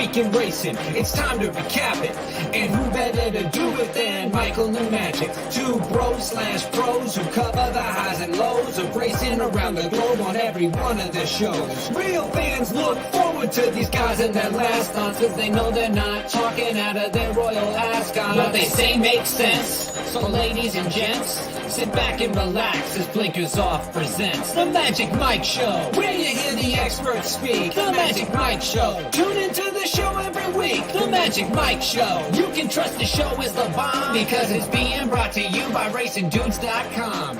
week in racing. It's time to recap it. And who better to do it than Michael and Magic? Two bros/pros who cover the highs and lows of racing around the globe on every one of the shows. Real fans look forward to these guys and their last stunts, cause they know they're not talking out of their royal ascot. What they say makes sense. So ladies and gents, sit back and relax as Blinkers Off presents The Magic Mike Show, where you hear the experts speak. The Magic Mike Show. Tune into the show every week. The Magic Mike Show. You can trust the show is the bomb because it's being brought to you by RacingDudes.com.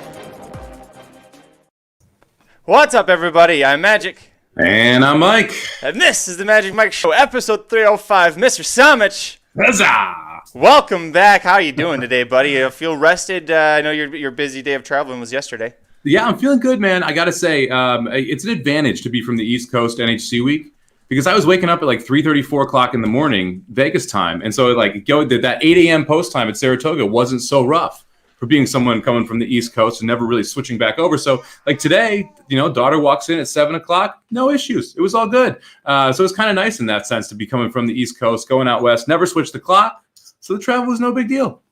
What's up, everybody? I'm Magic. And I'm Mike. And this is The Magic Mike Show, episode 305. Mr. Samich. Huzzah! Welcome back. How are you doing today, buddy? You feel rested? I know your busy day of traveling was yesterday. Yeah, I'm feeling good, man. I got to say, it's an advantage to be from the East Coast NHC week because I was waking up at like 3:30, 4 o'clock in the morning, Vegas time. And so that 8 a.m. post time at Saratoga wasn't so rough for being someone coming from the East Coast and never really switching back over. So like today, daughter walks in at 7 o'clock, no issues. It was all good. So it's kind of nice in that sense to be coming from the East Coast, going out West, never switch the clock. So the travel was no big deal.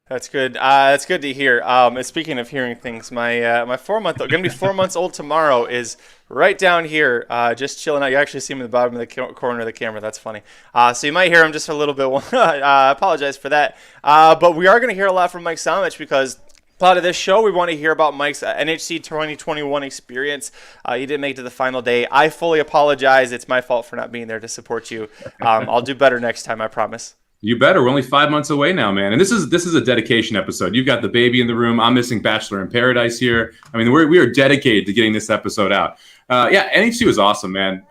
That's good. That's good to hear. And speaking of hearing things, my 4-month-old, going to be 4 months old tomorrow, is right down here, just chilling out. You actually see him in the bottom of the corner of the camera. That's funny. So you might hear him just a little bit. I apologize for that. But we are going to hear a lot from Mike Samich because a lot of this show, we want to hear about Mike's NHC 2021 experience. You didn't make it to the final day. I fully apologize. It's my fault for not being there to support you. I'll do better next time, I promise. You better. We're only 5 months away now, man. And this is a dedication episode. You've got the baby in the room. I'm missing Bachelor in Paradise here. I mean, we are dedicated to getting this episode out. NHC was awesome, man.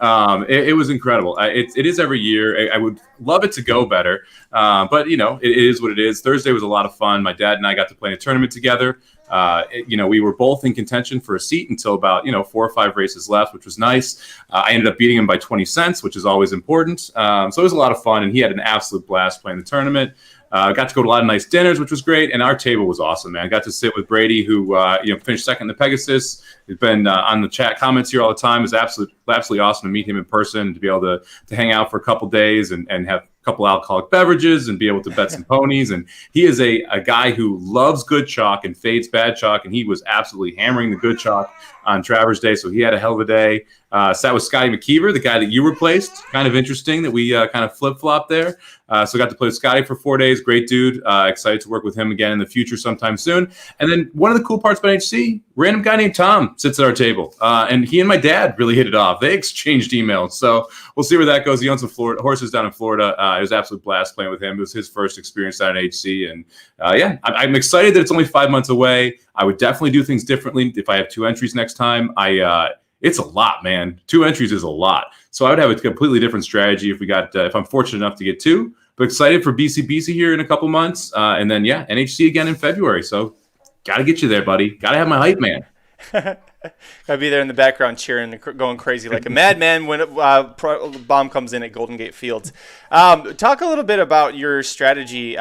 It was incredible. It is every year. I would love it to go better. But, it is what it is. Thursday was a lot of fun. My dad and I got to play in a tournament together. We were both in contention for a seat until about, 4 or 5 races left, which was nice. I ended up beating him by 20 cents, which is always important. So it was a lot of fun, and he had an absolute blast playing the tournament. Got to go to a lot of nice dinners, which was great, and our table was awesome, man. Got to sit with Brady, who finished second in the Pegasus. He's been on the chat comments here all the time. It was absolutely awesome to meet him in person, to be able to hang out for a couple days and have a couple alcoholic beverages and be able to bet some ponies. And he is a guy who loves good chalk and fades bad chalk, and he was absolutely hammering the good chalk on Travers Day, so he had a hell of a day. Sat with Scotty McKeever, the guy that you replaced. Kind of interesting that we kind of flip-flopped there. So got to play with Scotty for 4 days. Great dude. Excited to work with him again in the future sometime soon. And then one of the cool parts about HC, random guy named Tom sits at our table. And he and my dad really hit it off. They exchanged emails. So we'll see where that goes. He owns some horses down in Florida. It was an absolute blast playing with him. It was his first experience down at HC. And I'm excited that it's only 5 months away. I would definitely do things differently if I have 2 entries next time. It's a lot, man. 2 entries is a lot. So I would have a completely different strategy if I'm fortunate enough to get 2. But excited for BC here in a couple months. And then, NHC again in February. So got to get you there, buddy. Got to have my hype man. Gotta be there in the background cheering and going crazy like a madman when bomb comes in at Golden Gate Fields. Talk a little bit about your strategy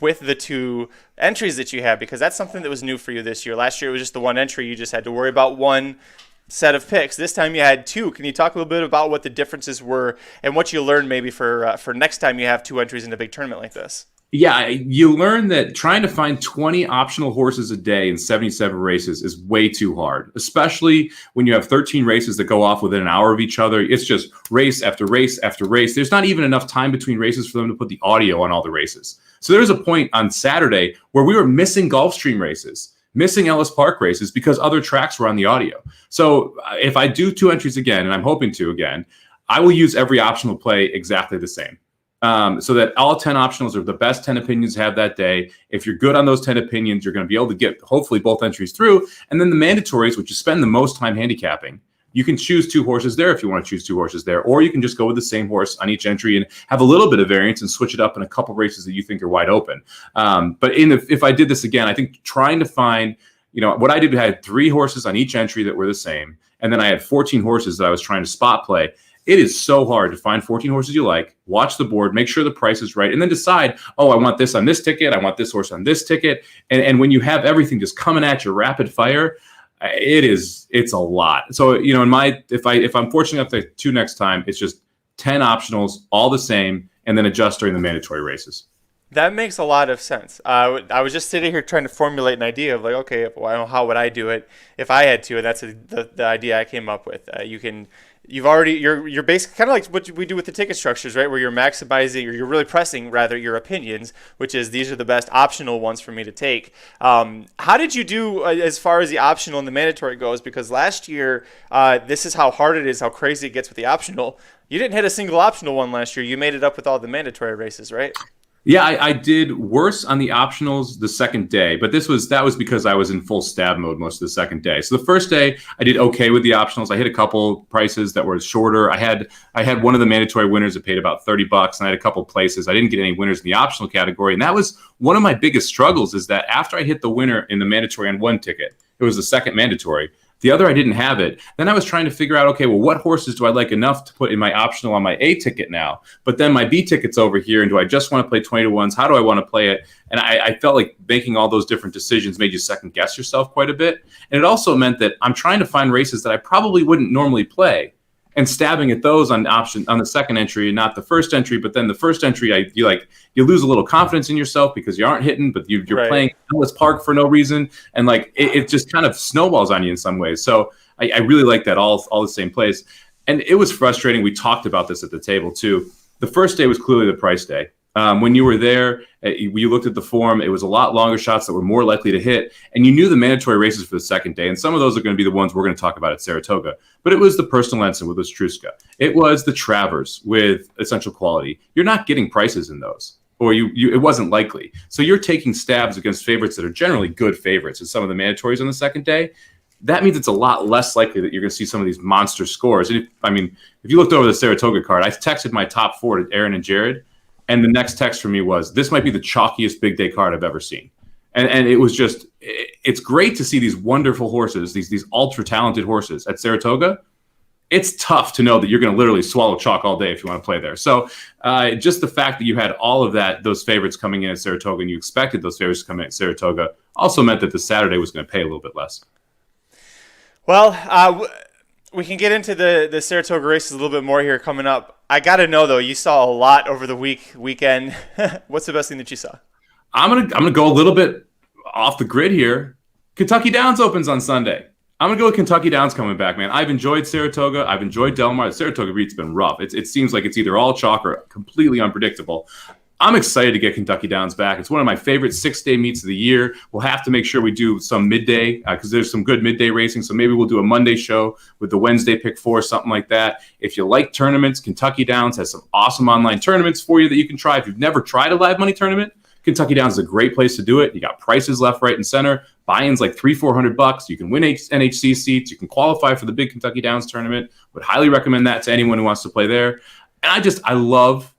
with the 2 entries that you have, because that's something that was new for you this year. Last year it was just the 1 entry. You just had to worry about 1 set of picks. This time you had 2. Can you talk a little bit about what the differences were and what you learned maybe for next time you have 2 entries in a big tournament like this? Yeah, you learn that trying to find 20 optional horses a day in 77 races is way too hard, especially when you have 13 races that go off within an hour of each other. It's just race after race after race. There's not even enough time between races for them to put the audio on all the races. So there was a point on Saturday where we were missing Gulfstream races, missing Ellis Park races because other tracks were on the audio. So if I do 2 entries again, and I'm hoping to again, I will use every optional play exactly the same. So that all 10 optionals are the best 10 opinions have that day. If you're good on those 10 opinions, you're going to be able to get hopefully both entries through. And then the mandatories, which you spend the most time handicapping, you can choose 2 horses there if you want to choose 2 horses there, or you can just go with the same horse on each entry and have a little bit of variance and switch it up in a couple races that you think are wide open. But if I did this again, I think trying to find, what I did, I had 3 horses on each entry that were the same. And then I had 14 horses that I was trying to spot play. It is so hard to find 14 horses you like, watch the board, make sure the price is right, and then decide, I want this on this ticket, I want this horse on this ticket. And when you have everything just coming at you rapid fire, it's a lot. So, if I'm fortunate enough to 2 next time, it's just 10 optionals, all the same, and then adjust during the mandatory races. That makes a lot of sense. I was just sitting here trying to formulate an idea of like, okay, well, how would I do it if I had to? And that's the idea I came up with. You're basically kind of like what we do with the ticket structures, right? Where you're maximizing, or you're really pressing rather your opinions, which is these are the best optional ones for me to take. How did you do as far as the optional and the mandatory goes? Because last year, this is how hard it is, how crazy it gets with the optional. You didn't hit a single optional one last year. You made it up with all the mandatory races, right? Yeah, I did worse on the optionals the second day, but that was because I was in full stab mode most of the second day. So the first day I did okay with the optionals. I hit a couple prices that were shorter. I had one of the mandatory winners that paid about $30, and I had a couple places. I didn't get any winners in the optional category, and that was one of my biggest struggles. Is that after I hit the winner in the mandatory on one ticket, it was the second mandatory. The other, I didn't have it. Then I was trying to figure out, okay, well, what horses do I like enough to put in my optional on my A ticket now? But then my B ticket's over here, and do I just want to play 20 to 1s? How do I want to play it? And I felt like making all those different decisions made you second guess yourself quite a bit. And it also meant that I'm trying to find races that I probably wouldn't normally play, and stabbing at those on the second entry and not the first entry. But then the first entry, you lose a little confidence in yourself because you aren't hitting, but you're right. Playing Ellis Park for no reason, and it just kind of snowballs on you in some ways. So I really like that all the same place, and it was frustrating. We talked about this at the table too. The first day was clearly the price day. When you were there, you looked at the form, it was a lot longer shots that were more likely to hit, and you knew the mandatory races for the second day, and some of those are going to be the ones we're going to talk about at Saratoga. But it was the Personal Ensign with Ostruska. It was the Travers with Essential Quality. You're not getting prices in those, or it wasn't likely. So you're taking stabs against favorites that are generally good favorites in some of the mandatories on the second day. That means it's a lot less likely that you're going to see some of these monster scores. And if you looked over the Saratoga card, I texted my top four to Aaron and Jared, and the next text from me was, this might be the chalkiest big day card I've ever seen. And it was just, it's great to see these wonderful horses, these ultra talented horses at Saratoga. It's tough to know that you're going to literally swallow chalk all day if you want to play there. So just the fact that you had all of those favorites coming in at Saratoga, and you expected those favorites to come in at Saratoga, also meant that the Saturday was going to pay a little bit less. Well, we can get into the Saratoga races a little bit more here coming up. I got to know, though, you saw a lot over the weekend. What's the best thing that you saw? I'm gonna go a little bit off the grid here. Kentucky Downs opens on Sunday. I'm going to go with Kentucky Downs coming back, man. I've enjoyed Saratoga. I've enjoyed Del Mar. The Saratoga Beat's been rough. It seems like it's either all chalk or completely unpredictable. I'm excited to get Kentucky Downs back. It's one of my favorite 6-day meets of the year. We'll have to make sure we do some midday because there's some good midday racing. So maybe we'll do a Monday show with the Wednesday pick 4, something like that. If you like tournaments, Kentucky Downs has some awesome online tournaments for you that you can try. If you've never tried a live money tournament, Kentucky Downs is a great place to do it. You got prices left, right, and center. Buy-ins like $300-400. You can win NHC seats. You can qualify for the big Kentucky Downs tournament. Would highly recommend that to anyone who wants to play there. And I love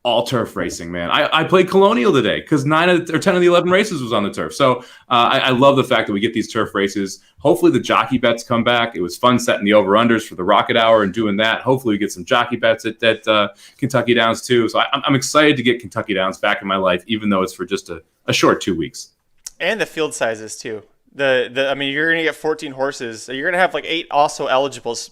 all turf racing, man. I played Colonial today because 10 of the 11 races was on the turf. So I love the fact that we get these turf races. Hopefully the jockey bets come back. It was fun setting the over-unders for the Rocket Hour and doing that. Hopefully we get some jockey bets at Kentucky Downs too. So I'm excited to get Kentucky Downs back in my life, even though it's for just a short 2 weeks. And the field sizes too. You're going to get 14 horses. You're going to have like 8 also eligibles,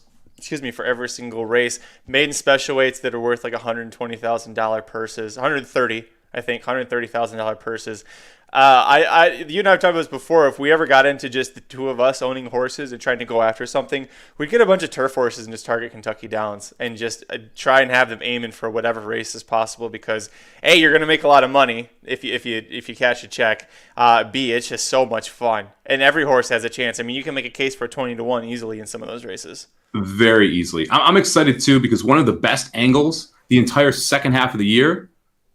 for every single race. Maiden special weights that are worth like $120,000 purses, $130,000 purses. You and I have talked about this before. If we ever got into just the two of us owning horses and trying to go after something, we'd get a bunch of turf horses and just target Kentucky Downs and just try and have them aiming for whatever race is possible. Because A, you're going to make a lot of money if you cash a check. B, it's just so much fun, and every horse has a chance. You can make a case for 20 to 1 easily in some of those races. Very easily. I'm excited too because one of the best angles the entire second half of the year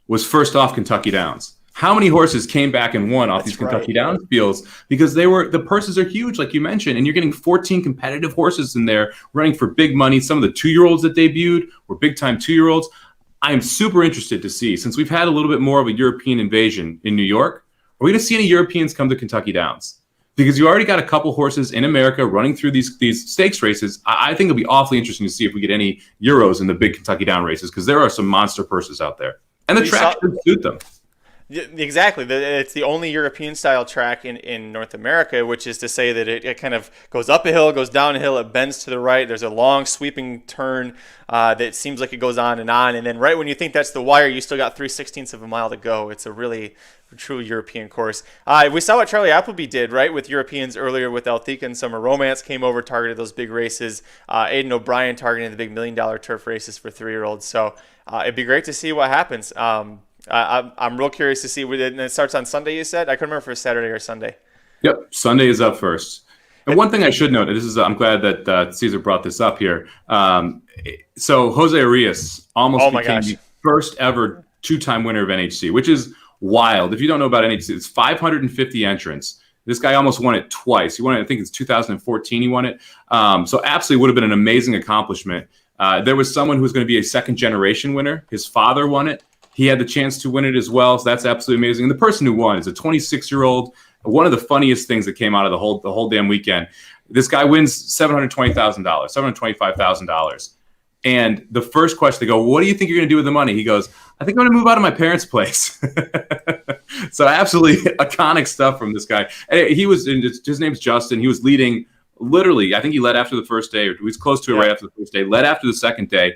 was first off Kentucky Downs. How many horses came back and won off these Kentucky Downs fields? Because the purses are huge, like you mentioned, and you're getting 14 competitive horses in there running for big money. Some of the 2-year-olds that debuted were big-time 2-year-olds. I am super interested to see, since we've had a little bit more of a European invasion in New York, are we going to see any Europeans come to Kentucky Downs? Because you already got a couple horses in America running through these stakes races. I think it'll be awfully interesting to see if we get any Euros in the big Kentucky Down races because there are some monster purses out there. And the track should suit them. Exactly. It's the only European style track in North America, which is to say that it kind of goes up a hill, goes down a hill, it bends to the right. There's a long sweeping turn that seems like it goes on. And then right when you think that's the wire, you still got 3/16 of a mile to go. It's a really true European course. We saw what Charlie Appleby did, right, with Europeans earlier with Althika and Summer Romance came over, targeted those big races. Aiden O'Brien targeting the big $1 million turf races for 3-year-olds. So it'd be great to see what happens. I'm real curious to see. It starts on Sunday, you said? I couldn't remember if it was Saturday or Sunday. Yep, Sunday is up first. And one thing I should note, I'm glad that Caesar brought this up here. So Jose Arias almost became the first ever 2-time winner of NHC, which is wild. If you don't know about NHC, it's 550 entrants. This guy almost won it twice. He won it, I think it's 2014 he won it. So absolutely would have been an amazing accomplishment. There was someone who was going to be a second-generation winner. His father won it. He had the chance to win it as well, so that's absolutely amazing. And the person who won is a 26-year-old. One of the funniest things that came out of the whole damn weekend. This guy wins $720,000, $725,000. And the first question, they go, "What do you think you're going to do with the money?" He goes, "I think I'm going to move out of my parents' place." So absolutely iconic stuff from this guy. And his name's Justin. He was leading literally. I think he led after the first day, or he was close to it right after the first day. Led after the second day.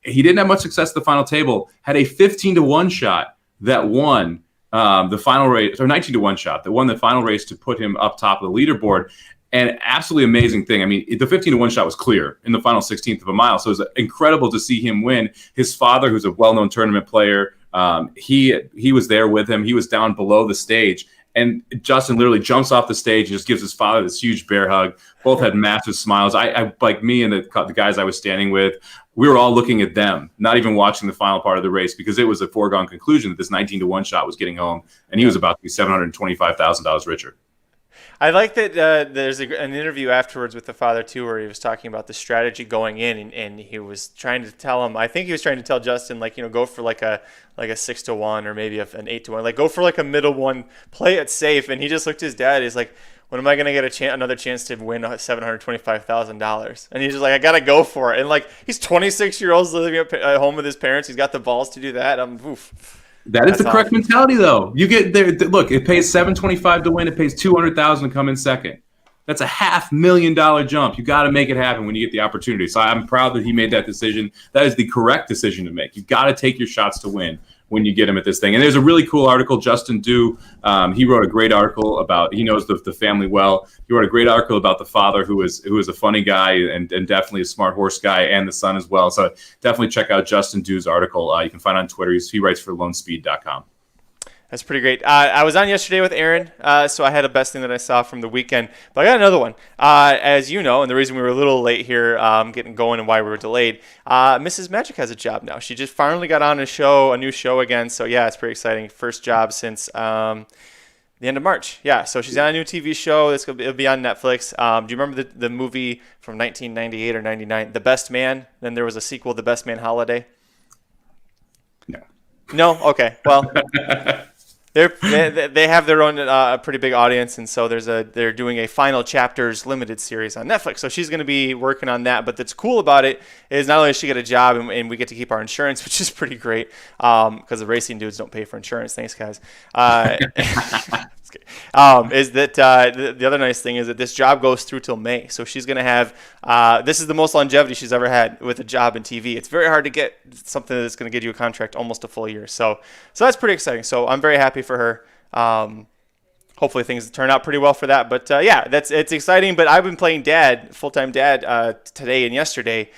He didn't have much success at the final table. Had a 15-1 shot that won the final race, or 19-1 shot that won the final race to put him up top of the leaderboard. And absolutely amazing thing. I mean, the 15-1 shot was clear in the final 16th of a mile. So it was incredible to see him win. His father, who's a well-known tournament player, he was there with him. He was down below the stage. And Justin literally jumps off the stage and just gives his father this huge bear hug. Both had massive smiles. I like me and the guys I was standing with, we were all looking at them, not even watching the final part of the race, because it was a foregone conclusion that this 19-1 shot was getting home, and he was about to be $725,000 richer. I like that there's an interview afterwards with the father, too, where he was talking about the strategy going in, and he was trying to tell him, I think he was trying to tell Justin, like, go for like a 6-1 or maybe an 8-1, like go for like a middle one, play it safe. And he just looked at his dad. He's like, when am I going to get another chance to win $725,000? And he's just like, I got to go for it. And like, he's 26-year-old living at home with his parents. He's got the balls to do that. That is the correct mentality, though. You get there. Look, it pays $725 to win. It pays $200,000 to come in second. That's a $500,000 jump. You got to make it happen when you get the opportunity. So I'm proud that he made that decision. That is the correct decision to make. You got to take your shots to win when you get him at this thing. And there's a really cool article. Justin Dew, he wrote a great article about. He knows the family well. He wrote a great article about the father, who is a funny guy and definitely a smart horse guy, and the son as well. So definitely check out Justin Dew's article. You can find it on Twitter. He writes for loanspeed.com. That's pretty great. I was on yesterday with Aaron, so I had a best thing that I saw from the weekend. But I got another one. As you know, and the reason we were a little late here getting going and why we were delayed, Mrs. Magic has a job now. She just finally got on a new show again. So, yeah, it's pretty exciting. First job since the end of March. Yeah, so she's on a new TV show. It'll be on Netflix. Do you remember the movie from 1998 or 99, The Best Man? Then there was a sequel, The Best Man Holiday. No? Okay. Well, they have their own pretty big audience, and so they're doing a Final Chapters limited series on Netflix. So she's going to be working on that. But that's cool about it is not only does she get a job and we get to keep our insurance, which is pretty great because the racing dudes don't pay for insurance. Thanks, guys. Is that the other nice thing is that this job goes through till May. So she's going to have this is the most longevity she's ever had with a job in TV. It's very hard to get something that's going to get you a contract almost a full year. So that's pretty exciting. So I'm very happy for her. Hopefully things turn out pretty well for that. But yeah, it's exciting. But I've been playing full-time dad today and yesterday,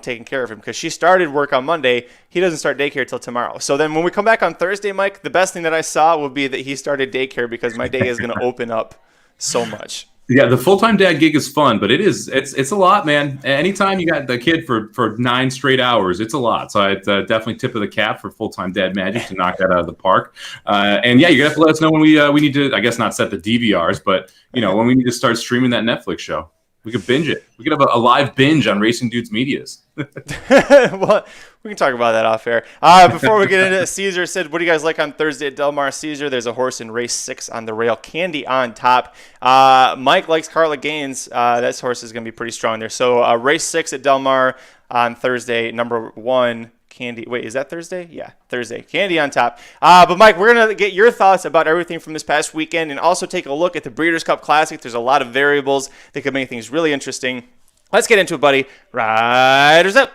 taking care of him because she started work on Monday. He doesn't start daycare till tomorrow. So then when we come back on Thursday, Mike, the best thing that I saw will be that he started daycare because my day is going to open up so much. Yeah, the full-time dad gig is fun, but it's a lot, man. Anytime you got the kid for 9 straight hours, it's a lot. So it's definitely tip of the cap for full-time dad magic to knock that out of the park. And yeah, you're gonna have to let us know when we need to, I guess not set the DVRs, but when we need to start streaming that Netflix show. We could binge it. We could have a live binge on Racing Dudes Medias. Well, we can talk about that off air. Before we get into it, Caesar said, what do you guys like on Thursday at Del Mar? Caesar, there's a horse in race 6 on the rail. Candy on top. Mike likes Carla Gaines. This horse is going to be pretty strong there. So race 6 at Del Mar on Thursday, number 1, Candy. Wait, is that Thursday? Yeah, Thursday. Candy on top. But Mike, we're going to get your thoughts about everything from this past weekend and also take a look at the Breeders' Cup Classic. There's a lot of variables that could make things really interesting. Let's get into it, buddy. Riders up.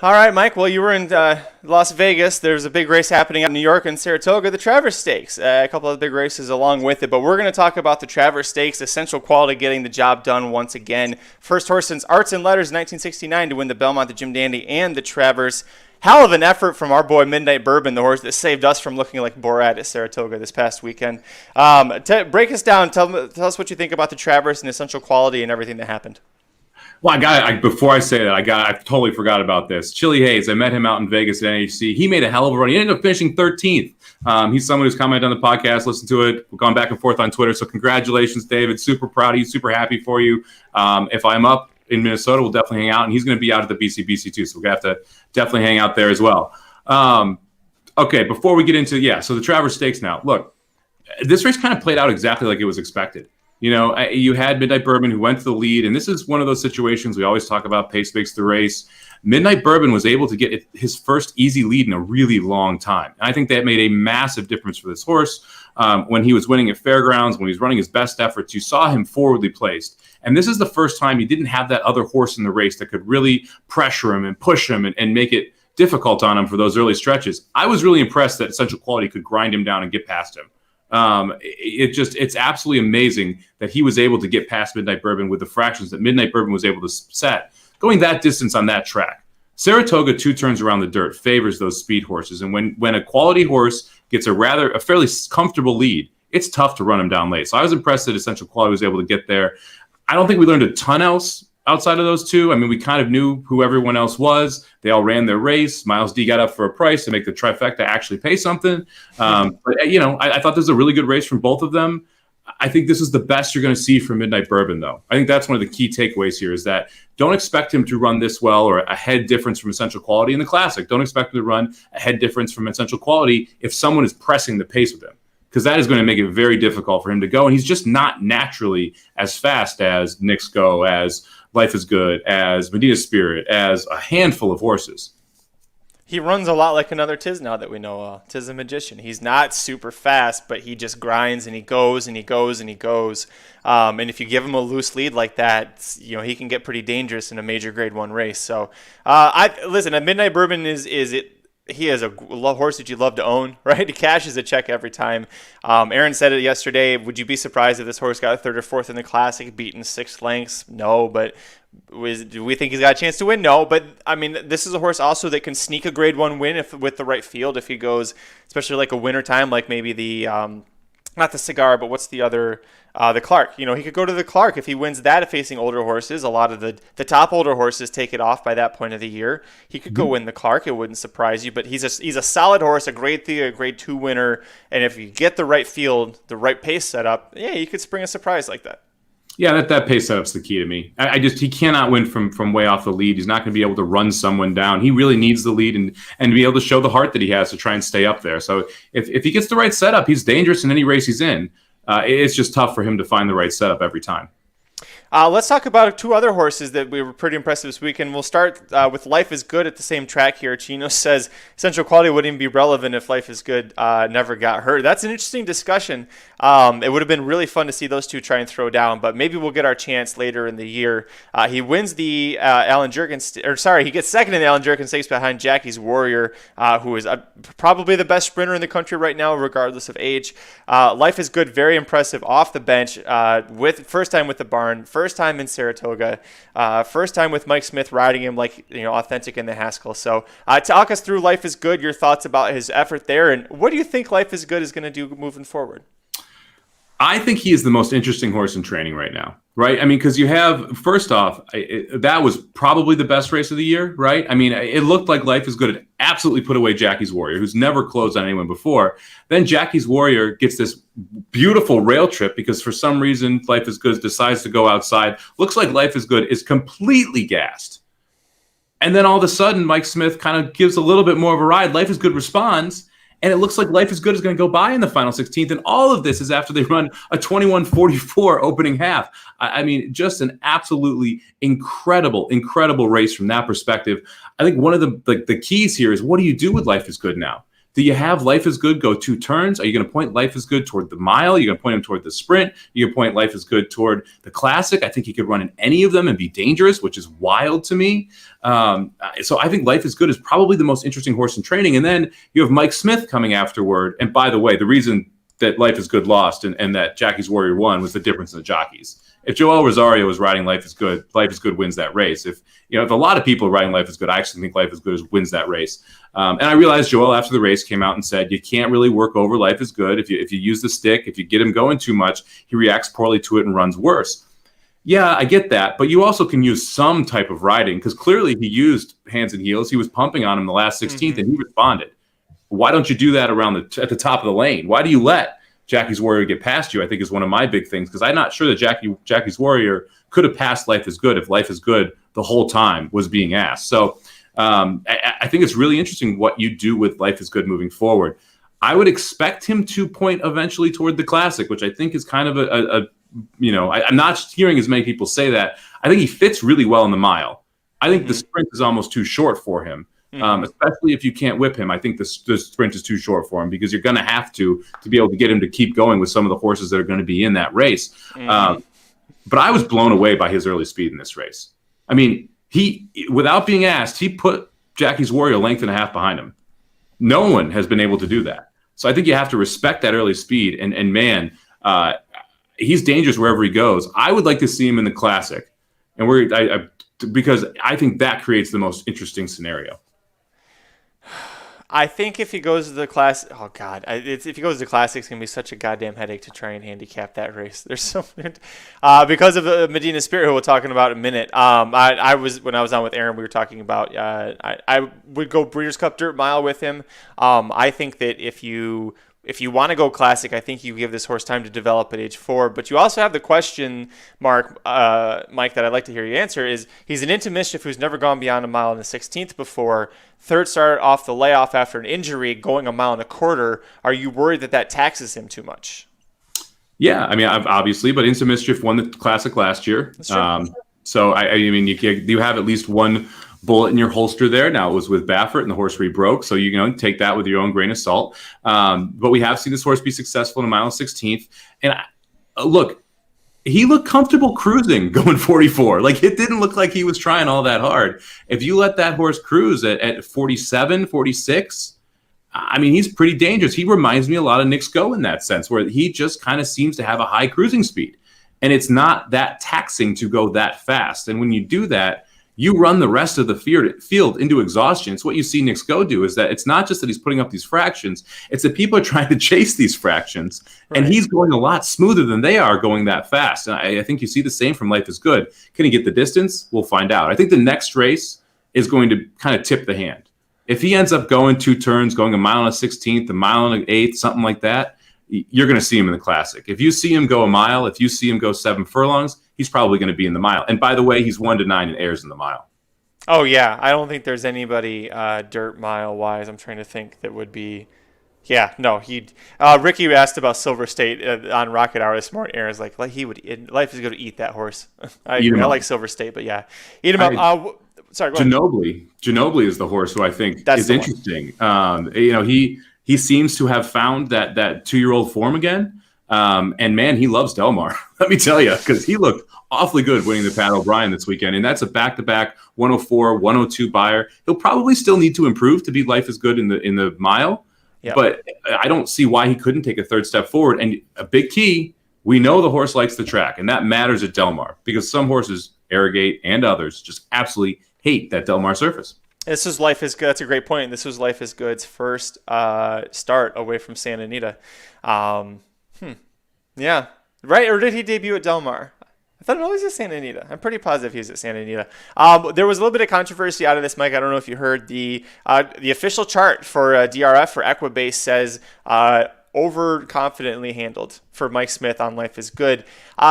All right, Mike. Well, you were in Las Vegas. There's a big race happening out in New York and Saratoga, the Travers Stakes. A couple of big races along with it, but we're going to talk about the Travers Stakes, Essential Quality getting the job done once again. First horse since Arts and Letters 1969 to win the Belmont, the Jim Dandy, and the Travers. Hell of an effort from our boy Midnight Bourbon, the horse that saved us from looking like Borat at Saratoga this past weekend. Break us down. Tell us what you think about the Travers and Essential Quality and everything that happened. Well, before I say that, I totally forgot about this. Chili Hayes, I met him out in Vegas at NHC. He made a hell of a run. He ended up finishing 13th. He's someone who's commented on the podcast, listened to it. We've gone back and forth on Twitter. So congratulations, David. Super proud of you. Super happy for you. If I'm up in Minnesota, we'll definitely hang out. And he's going to be out at the BCBC too. So we're going to have to definitely hang out there as well. Okay, before we get into, so the Travers Stakes now. Look, this race kind of played out exactly like it was expected. You know, you had Midnight Bourbon who went to the lead, and this is one of those situations we always talk about, pace makes the race. Midnight Bourbon was able to get his first easy lead in a really long time. And I think that made a massive difference for this horse. When he was winning at Fairgrounds, when he was running his best efforts, you saw him forwardly placed. And this is the first time he didn't have that other horse in the race that could really pressure him and push him and make it difficult on him for those early stretches. I was really impressed that Essential Quality could grind him down and get past him. It's absolutely amazing that he was able to get past Midnight Bourbon with the fractions that Midnight Bourbon was able to set. Going that distance on that track, Saratoga 2 turns around the dirt favors those speed horses. And when a quality horse gets a fairly comfortable lead, it's tough to run him down late. So I was impressed that Essential Quality was able to get there. I don't think we learned a ton else outside of those two. I mean, we kind of knew who everyone else was. They all ran their race. Miles D got up for a price to make the trifecta actually pay something. But, I thought this was a really good race from both of them. I think this is the best you're going to see from Midnight Bourbon, though. I think that's one of the key takeaways here is that don't expect him to run this well or a head difference from Essential Quality in the Classic. Don't expect him to run a head difference from Essential Quality if someone is pressing the pace with him, because that is going to make it very difficult for him to go. And he's just not naturally as fast as Knicks Go, as Life is Good, as Medina Spirit, as a handful of horses. He runs a lot like another Tiz now that we know. Tiz the Magician. He's not super fast, but he just grinds and he goes and he goes and he goes. And if you give him a loose lead like that, he can get pretty dangerous in a major Grade 1 race. So, listen, a Midnight Bourbon he is a horse that you love to own, right? He cashes a check every time. Aaron said it yesterday. Would you be surprised if this horse got a 3rd or 4th in the Classic, beaten 6 lengths? No, but do we think he's got a chance to win? No, but I mean, this is a horse also that can sneak a Grade 1 win with the right field if he goes, especially like a winter time, like maybe the not the Cigar, but what's the other? The Clark. He could go to the Clark if he wins that facing older horses. A lot of the top older horses take it off by that point of the year. He could go win the Clark. It wouldn't surprise you. But he's a solid horse, a Grade 3, a Grade 2 winner. And if you get the right field, the right pace set up, you could spring a surprise like that. Yeah, that pace setup's the key to me. He cannot win from way off the lead. He's not going to be able to run someone down. He really needs the lead and be able to show the heart that he has to try and stay up there. So if he gets the right setup, he's dangerous in any race he's in. It's just tough for him to find the right setup every time. Let's talk about 2 other horses that we were pretty impressed this weekend. We'll start with Life is Good at the same track here. Chino says Essential Quality wouldn't even be relevant if Life is Good never got hurt. That's an interesting discussion. It would have been really fun to see those two try and throw down, but maybe we'll get our chance later in the year. He wins the Alan Jerkin, he gets second in the Alan Jerkin Stakes behind Jackie's Warrior, who is probably the best sprinter in the country right now, regardless of age. Life is Good, very impressive off the bench, with first time with the barn, first time in Saratoga, first time with Mike Smith riding him like authentic in the Haskell. So talk us through Life is Good, your thoughts about his effort there, and what do you think Life is Good is going to do moving forward? I think he is the most interesting horse in training right now, right? I mean, because you have, first off, that was probably the best race of the year, right? I mean, it looked like Life is Good had absolutely put away Jackie's Warrior, who's never closed on anyone before. Then Jackie's Warrior gets this beautiful rail trip because for some reason Life is Good decides to go outside. Looks like Life is Good is completely gassed. And then all of a sudden, Mike Smith kind of gives a little bit more of a ride. Life is Good responds. And it looks like Life is Good is going to go by in the final 16th. And all of this is after they run a 21:44 opening half. I mean, just an absolutely incredible race from that perspective. I think one of the keys here is, what do you do with Life is Good now? Do you have Life is Good go 2 turns? Are you going to point Life is Good toward the mile? You're going to point him toward the sprint? You're going to point Life is Good toward the classic? I think he could run in any of them and be dangerous, which is wild to me. So I think Life is Good is probably the most interesting horse in training. And then you have Mike Smith coming afterward. And by the way, the reason that Life is Good lost and that Jackie's Warrior won was the difference in the jockeys. If Joel Rosario was riding Life is Good wins that race. If a lot of people are riding Life is Good, I actually think Life is Good wins that race. And I realized Joel after the race came out and said, you can't really work over Life is Good. If you use the stick, if you get him going too much, he reacts poorly to it and runs worse. Yeah, I get that. But you also can use some type of riding because clearly he used hands and heels. He was pumping on him the last 16th and he responded. Why don't you do that at the top of the lane? Why do you let Jackie's Warrior get past you? I think is one of my big things because I'm not sure that Jackie's Warrior could have passed Life is Good if Life is Good the whole time was being asked. So I think it's really interesting what you do with Life is Good moving forward. I would expect him to point eventually toward the classic, which I think is kind of I'm not hearing as many people say that. I think he fits really well in the mile. I think the sprint is almost too short for him. Especially if you can't whip him. I think the sprint is too short for him because you're going to have to be able to get him to keep going with some of the horses that are going to be in that race. But I was blown away by his early speed in this race. I mean, he, without being asked, he put Jackie's Warrior a length and a half behind him. No one has been able to do that. So I think you have to respect that early speed. And man, he's dangerous wherever he goes. I would like to see him in the Classic, and because I think that creates the most interesting scenario. I think if he goes to the class, if he goes to the Classic, it's gonna be such a goddamn headache to try and handicap that race. There's so because of Medina Spirit, who we'll talk about in a minute. I was when I was on with Aaron, we were talking about. I would go Breeders' Cup Dirt Mile with him. I think that if you want to go Classic, I think you give this horse time to develop at age 4. But you also have the question mark, Mike, that I'd like to hear you answer is, he's an Into Mischief who's never gone beyond a mile in the 16th before. Third start off the layoff after an injury, going a mile and a quarter. Are you worried that taxes him too much? Yeah, I mean, obviously, but Into Mischief won the Classic last year. So, I mean, you have at least one bullet in your holster there. Now, it was with Baffert and the horse rebroke, so you take that with your own grain of salt. But we have seen this horse be successful in a mile and 16th. And look, he looked comfortable cruising going 44. Like, it didn't look like he was trying all that hard. If you let that horse cruise at 47, 46, I mean, he's pretty dangerous. He reminds me a lot of Nick Sko in that sense, where he just kind of seems to have a high cruising speed. And it's not that taxing to go that fast. And when you do that, you run the rest of the field into exhaustion. It's what you see Nick Sko do, is that it's not just that he's putting up these fractions, it's that people are trying to chase these fractions. Right. And he's going a lot smoother than they are going that fast. And I think you see the same from Life is Good. Can he get the distance? We'll find out. I think the next race is going to kind of tip the hand. If he ends up going 2 turns, going a mile and a 16th, a mile and an 8th, something like that, you're going to see him in the Classic. If you see him go a mile, if you see him go 7 furlongs, he's probably going to be in the mile. And by the way, he's 1-9 in airs in the mile. Oh, yeah. I don't think there's anybody dirt mile-wise, I'm trying to think, that would be... Yeah, no, he'd... Ricky asked about Silver State on Rocket Hour this morning. Aaron's like Life is going to eat that horse. I like Silver State, but yeah. Eat him up. Sorry, go ahead. Ginobili is the horse who I think is interesting. He seems to have found that 2-year-old form again. And man, he loves Del Mar. Let me tell you, because he looked awfully good winning the Pat O'Brien this weekend. And that's a back-to-back 104, 102 buyer. He'll probably still need to improve to beat Life is Good in the mile. Yep. But I don't see why he couldn't take a third step forward. And a big key, we know the horse likes the track. And that matters at Del Mar because some horses, Arrogate and others, just absolutely hate that Del Mar surface. This was Life is Good. That's a great point. This was Life is Good's first start away from Santa Anita. Yeah. Right? Or did he debut at Del Mar? I thought it was at Santa Anita. I'm pretty positive he was at Santa Anita. There was a little bit of controversy out of this, Mike. I don't know if you heard the official chart for DRF for Equibase says overconfidently handled for Mike Smith on Life is Good.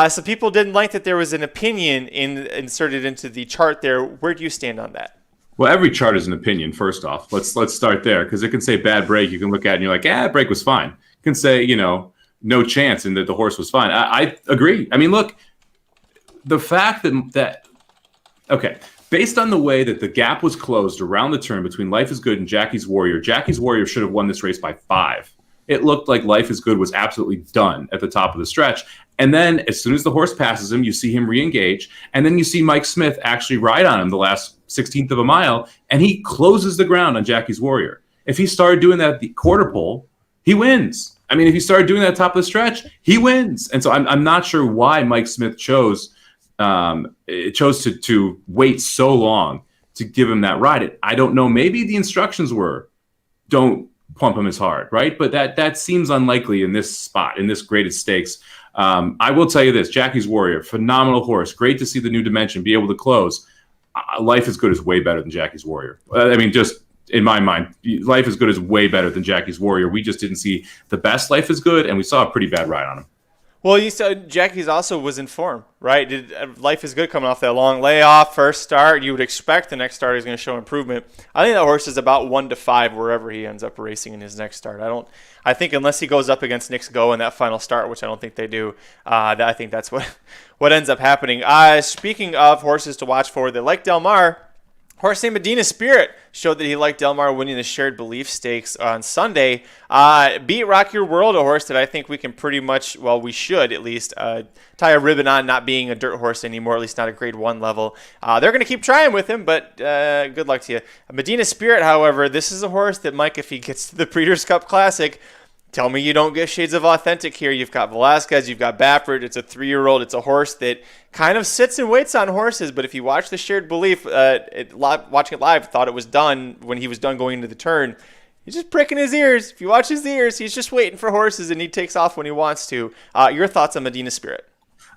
So people didn't like that there was an opinion inserted into the chart there. Where do you stand on that? Well, every chart is an opinion, first off. Let's start there, because it can say bad break. You can look at it and you're like, break was fine. It can say, no chance and that the horse was fine. I agree. I mean, look, the fact okay, based on the way that the gap was closed around the turn between Life is Good and Jackie's Warrior should have won this race by 5. It looked like Life is Good was absolutely done at the top of the stretch. And then as soon as the horse passes him, you see him re-engage. And then you see Mike Smith actually ride on him the last 16th of a mile, and he closes the ground on Jackie's Warrior. If he started doing that at the quarter pole, he wins. I mean, if he started doing that at the top of the stretch, he wins. And so I'm not sure why Mike Smith chose to wait so long to give him that ride. I don't know. Maybe the instructions were, don't pump him as hard, right? But that seems unlikely in this spot, in this graded stakes. I will tell you this, Jackie's Warrior, phenomenal horse. Great to see the new dimension be able to close. Life is Good is way better than Jackie's Warrior. I mean, just in my mind, Life is Good is way better than Jackie's Warrior. We just didn't see the best Life is Good, and we saw a pretty bad ride on him. Well, you said Jackie's also was in form, right? Life is Good coming off that long layoff, first start. You would expect the next start is going to show improvement. I think that horse is about 1 to 5 wherever he ends up racing in his next start. I think unless he goes up against Nick's Go in that final start, which I don't think they do, I think that's what ends up happening. Speaking of horses to watch for that like Del Mar, horse named Medina Spirit showed that he liked Del Mar winning the Shared Belief Stakes on Sunday. Beat Rock Your World, a horse that I think we can pretty much, we should at least, tie a ribbon on not being a dirt horse anymore, at least not a grade 1 level. They're going to keep trying with him, but good luck to you. Medina Spirit, however, this is a horse that, Mike, if he gets to the Breeders' Cup Classic, tell me you don't get shades of authentic here. You've got Velasquez, you've got Baffert. It's a 3-year-old. It's a horse that kind of sits and waits on horses. But if you watch the Shared Belief, watching it live, thought it was done when he was done going into the turn. He's just pricking his ears. If you watch his ears, he's just waiting for horses, and he takes off when he wants to. Your thoughts on Medina Spirit?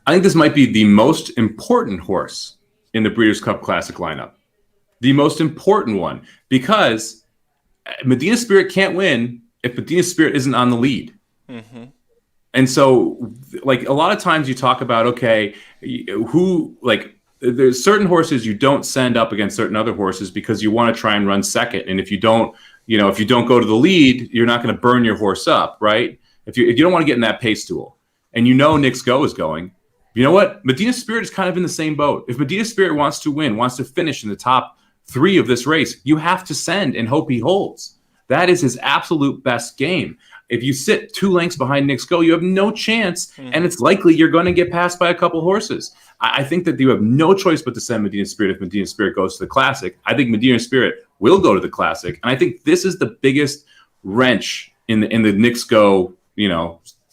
I think this might be the most important horse in the Breeders' Cup Classic lineup. The most important one, because Medina Spirit can't win if Medina Spirit isn't on the lead. Mm-hmm. And so, like, a lot of times you talk about, okay, there's certain horses you don't send up against certain other horses because you want to try and run second. And if you don't go to the lead, you're not going to burn your horse up, right? If you don't want to get in that pace duel, and Nick's Go is going, you know what? Medina Spirit is kind of in the same boat. If Medina Spirit wants to win, wants to finish in the top 3 of this race, you have to send and hope he holds. That is his absolute best game. If you sit 2 lengths behind Nick's Go, you have no chance, and it's likely you're going to get passed by a couple horses. I think that you have no choice but to send Medina Spirit if Medina Spirit goes to the Classic. I think Medina Spirit will go to the Classic, and I think this is the biggest wrench in the Nick's Go,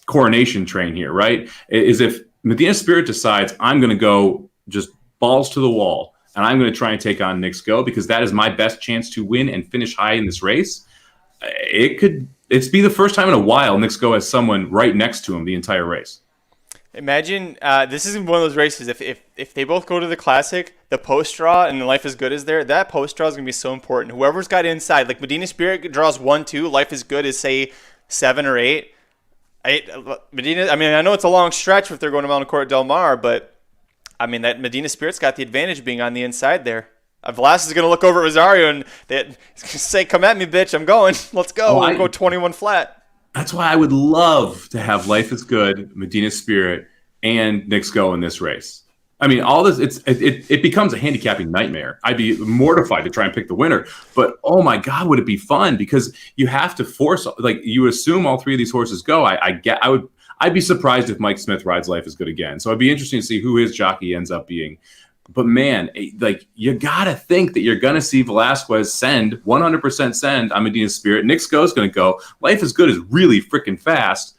coronation train here, right? Is if Medina Spirit decides, I'm going to go just balls to the wall, and I'm going to try and take on Nick's Go because that is my best chance to win and finish high in this race. It's be the first time in a while Nick's Go has someone right next to him the entire race. Imagine this is one of those races. If they both go to the Classic, the post draw and the Life is Good is there. That post draw is going to be so important. Whoever's got inside, like Medina Spirit draws 1-2, Life is Good is say 7 or 8. Medina. I mean, I know it's a long stretch if they're going to Mountain Court Del Mar, but I mean that Medina Spirit's got the advantage being on the inside there. Velasquez is going to look over at Rosario and he's going to say, come at me, bitch. I'm going. Let's go. We'll go 21 flat. That's why I would love to have Life is Good, Medina Spirit, and Nick's Go in this race. I mean, all this, it becomes a handicapping nightmare. I'd be mortified to try and pick the winner. But, oh, my God, would it be fun? Because you have to force, you assume all 3 of these horses go. I'd be surprised if Mike Smith rides Life is Good again. So it'd be interesting to see who his jockey ends up being. But, man, you got to think that you're going to see Velasquez 100% send on Medina Spirit. Nick's Go is going to go. Life is Good is really freaking fast.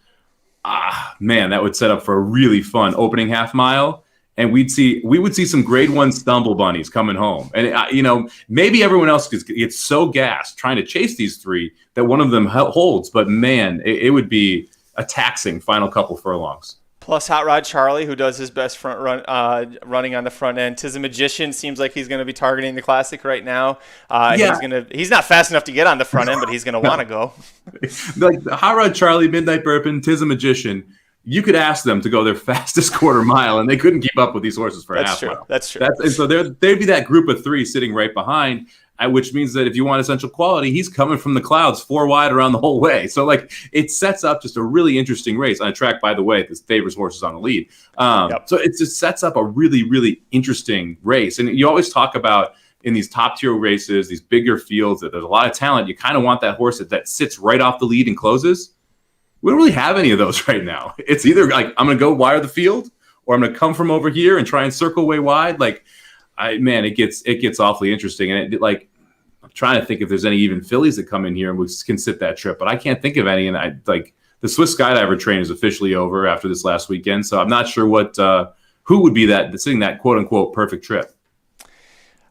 Man, that would set up for a really fun opening half mile. And we would see some grade 1 stumble bunnies coming home. And, maybe everyone else gets so gassed trying to chase these 3 that one of them holds. But, man, it would be a taxing final couple furlongs. Plus Hot Rod Charlie, who does his best front run, running on the front end. Tiz the Magician seems like he's going to be targeting the Classic right now. He's not fast enough to get on the front end, but he's going to want to go. Like Hot Rod Charlie, Midnight Burpin, Tiz the Magician. You could ask them to go their fastest quarter mile, and they couldn't keep up with these horses for a half mile. That's true. And so they'd be that group of three sitting right behind, which means that if you want essential quality, he's coming from the clouds 4 wide around the whole way. So like it sets up just a really interesting race on a track, by the way, that favors horses on the lead. So it just sets up a really, really interesting race. And you always talk about in these top tier races, these bigger fields, that there's a lot of talent. You kind of want that horse that sits right off the lead and closes. We don't really have any of those right now. It's either like, I'm going to go wire the field, or I'm going to come from over here and try and circle way wide. Like, it gets awfully interesting. And I'm trying to think if there's any even fillies that come in here and we can sit that trip, but I can't think of any. And the Swiss Skydiver train is officially over after this last weekend. So I'm not sure who would be sitting that quote unquote perfect trip.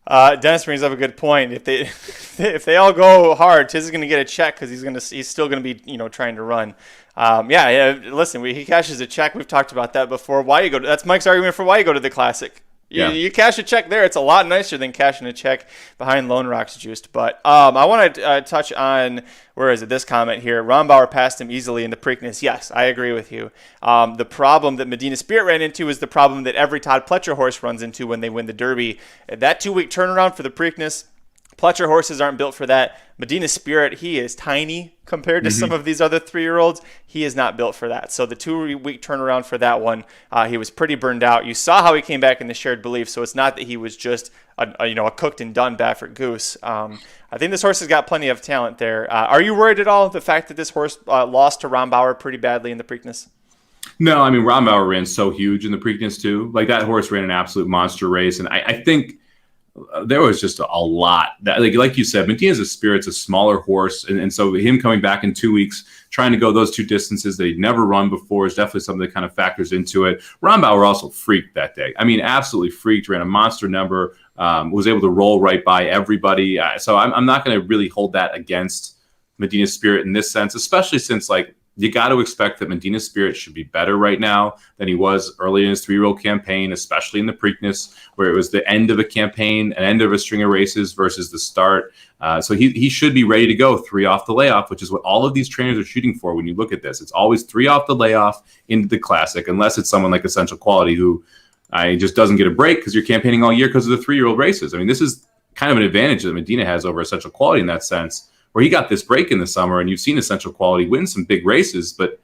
Dennis brings up a good point. If they all go hard, Tiz is going to get a check because he's still going to be trying to run. Listen, he cashes a check. We've talked about that before. That's Mike's argument for why you go to the Classic. You cash a check there. It's a lot nicer than cashing a check behind Lone Rock's Juiced. But I want to touch on, this comment here. Rombauer passed him easily in the Preakness. Yes, I agree with you. The problem that Medina Spirit ran into is the problem that every Todd Pletcher horse runs into when they win the Derby. That 2-week turnaround for the Preakness, Pletcher horses aren't built for that. Medina Spirit, he is tiny compared to some of these other 3-year-olds. He is not built for that. So the 2-week turnaround for that one, he was pretty burned out. You saw how he came back in the Shared Belief, so it's not that he was just a cooked and done Baffert goose. I think this horse has got plenty of talent there. Are you worried at all the fact that this horse lost to Rombauer pretty badly in the Preakness? No, I mean, Rombauer ran so huge in the Preakness too. Like, that horse ran an absolute monster race, and I think there was just a lot that, like you said, Medina Spirit's a smaller horse, and so him coming back in 2 weeks, trying to go those 2 distances that he'd never run before is definitely something that kind of factors into it. Rombauer also freaked that day. I mean, absolutely freaked, ran a monster number, was able to roll right by everybody. So I'm not going to really hold that against Medina Spirit in this sense, especially since you got to expect that Medina Spirit should be better right now than he was early in his 3-year-old campaign, especially in the Preakness, where it was the end of a campaign, an end of a string of races versus the start. So he should be ready to go 3 off the layoff, which is what all of these trainers are shooting for when you look at this. It's always 3 off the layoff into the Classic, unless it's someone like Essential Quality who just doesn't get a break because you're campaigning all year because of the 3-year-old races. I mean, this is kind of an advantage that Medina has over Essential Quality in that sense, where he got this break in the summer, and you've seen Essential Quality win some big races, but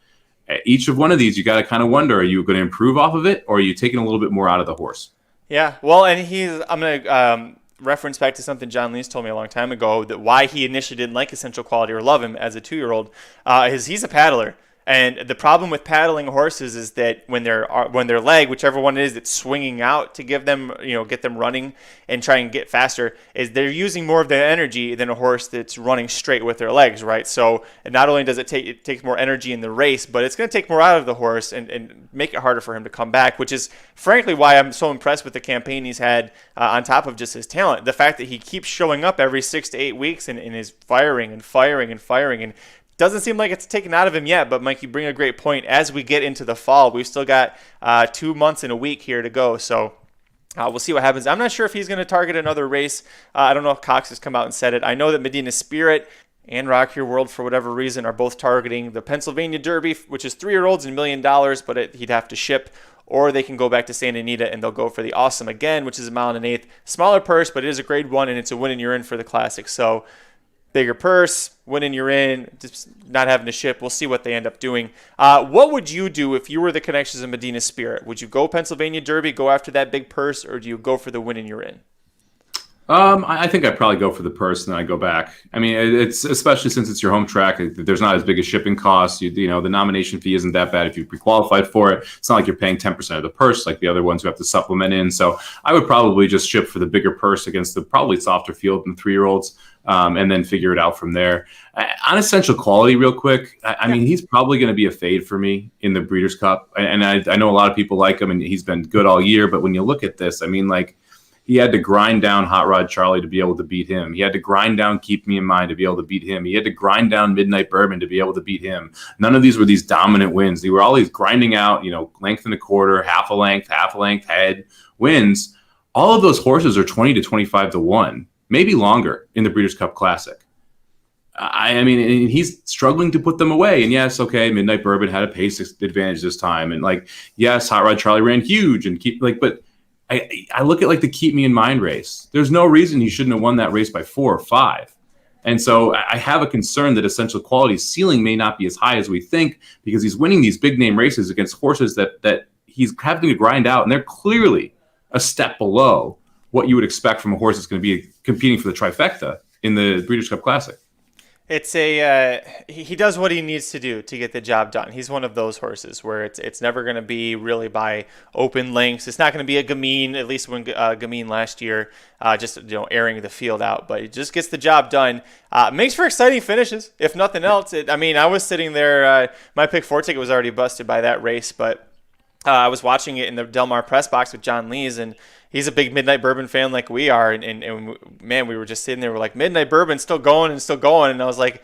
each of one of these, you got to kind of wonder, are you going to improve off of it, or are you taking a little bit more out of the horse? Yeah, well, and I'm going to reference back to something John Lees told me a long time ago, that why he initially didn't like Essential Quality or love him as a 2-year-old is he's a paddler. And the problem with paddling horses is that when their leg, whichever one it is that's swinging out to give them, get them running and try and get faster, is they're using more of their energy than a horse that's running straight with their legs, right? So not only does it take more energy in the race, but it's going to take more out of the horse and make it harder for him to come back, which is frankly why I'm so impressed with the campaign he's had on top of just his talent. The fact that he keeps showing up every 6 to 8 weeks and is firing and doesn't seem like it's taken out of him yet, but Mike, you bring a great point. As we get into the fall, we've still got 2 months and a week here to go, so we'll see what happens. I'm not sure if he's going to target another race. I don't know if Cox has come out and said it. I know that Medina Spirit and Rock Your World, for whatever reason, are both targeting the Pennsylvania Derby, which is 3-year-olds and $1 million, but he'd have to ship. Or they can go back to Santa Anita and they'll go for the Awesome again, which is 1 1/8 miles. Smaller purse, but it is a grade 1, and it's a win and you're in for the Classic. So bigger purse, winning you're in, just not having to ship. We'll see what they end up doing. What would you do if you were the connections of Medina Spirit? Would you go Pennsylvania Derby, go after that big purse, or do you go for the winning you're in? I think I'd probably go for the purse and then I go back. I mean, it's especially since it's your home track. There's not as big a shipping cost. The nomination fee isn't that bad if you pre-qualified for it. It's not like you're paying 10% of the purse like the other ones who have to supplement in. So I would probably just ship for the bigger purse against the probably softer field than 3-year-olds, and then figure it out from there. On Essential Quality, real quick, I mean, he's probably going to be a fade for me in the Breeders' Cup. And I know a lot of people like him, and he's been good all year. But when you look at this, I mean, He had to grind down Hot Rod Charlie to be able to beat him. He had to grind down Keep Me in Mind to be able to beat him. He had to grind down Midnight Bourbon to be able to beat him. None of these were these dominant wins. They were all these grinding out, length and a quarter, half a length, head wins. All of those horses are 20 to 25 to 1, maybe longer in the Breeders' Cup Classic. I mean, and he's struggling to put them away. And yes, okay, Midnight Bourbon had a pace advantage this time. And yes, Hot Rod Charlie ran huge and but I look at the Keep Me in Mind race. There's no reason he shouldn't have won that race by 4 or 5. And so I have a concern that Essential Quality's ceiling may not be as high as we think, because he's winning these big name races against horses that he's having to grind out. And they're clearly a step below what you would expect from a horse that's going to be competing for the trifecta in the Breeders' Cup Classic. It's he does what he needs to do to get the job done. He's one of those horses where it's never going to be really by open lengths. It's not going to be a Gamine, at least when Gamine last year just airing the field out. But he just gets the job done. Makes for exciting finishes, if nothing else. I was sitting there. My pick 4 ticket was already busted by that race, but I was watching it in the Del Mar press box with John Lees, and he's a big Midnight Bourbon fan like we are. And man, we were just sitting there. We're like, Midnight Bourbon still going. And I was like,